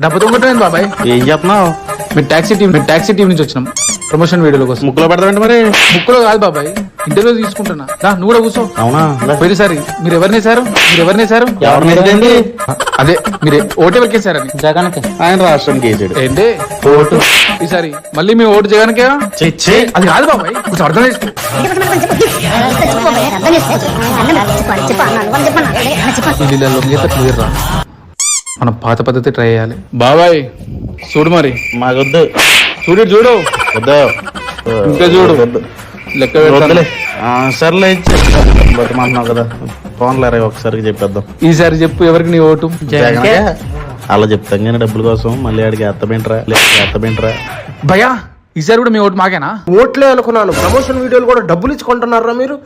డబ్బు దొంగటం బాబాయ్. ఏం చెప్తున్నావు? మీరు టాక్సీ టీం నుంచి వచ్చినాం ప్రమోషన్ వీడియోల కోసం. ముక్కులో పెడతామంటే మరి ముక్కులో కాదు బాబాయ్, ఇంటర్వ్యూ తీసుకుంటున్నా. నువ్వు కూడా కూర్చో. అవునా? పోయినసారి మీరు ఎవరినేసారు? ఎవరిని? అదే మీరు ఓటు ఎవరికేసారని. జగన్కి. ఆయన రాష్ట్రానికి వేసాడు. ఏంటి ఓటు? ఈసారి మళ్ళీ మీ ఓటు జగన్కే? అది కాదు బాబాయ్, కొంచెం అర్థం చేసుకో. ఇళ్ళలో మిగతా క్లియర్ రా. మనం పాత పద్ధతి ట్రై చేయాలి బాబాయ్. చూడు మరి. మాకొద్దు. చూడు వద్దు. ఇంకా చూడు. లెక్క పెట్టాలి. సర్లే బతిమాంటున్నావు కదా, ఫోన్లే ఒకసారి చెప్పేద్దాం. ఈసారి చెప్పు, ఎవరికి నీ ఓటు? జగన్కే. అలా చెప్తాం కానీ డబ్బుల కోసం మళ్ళీ ఆడికి ఎత్తబెంట్రా భయా. ఈసారి కూడా మీ ఓటు మాకేనా? ఓట్లే అనుకున్నాను, ప్రమోషన్ వీడియోలు కూడా డబ్బులు ఇచ్చుకుంటున్నారా మీరు?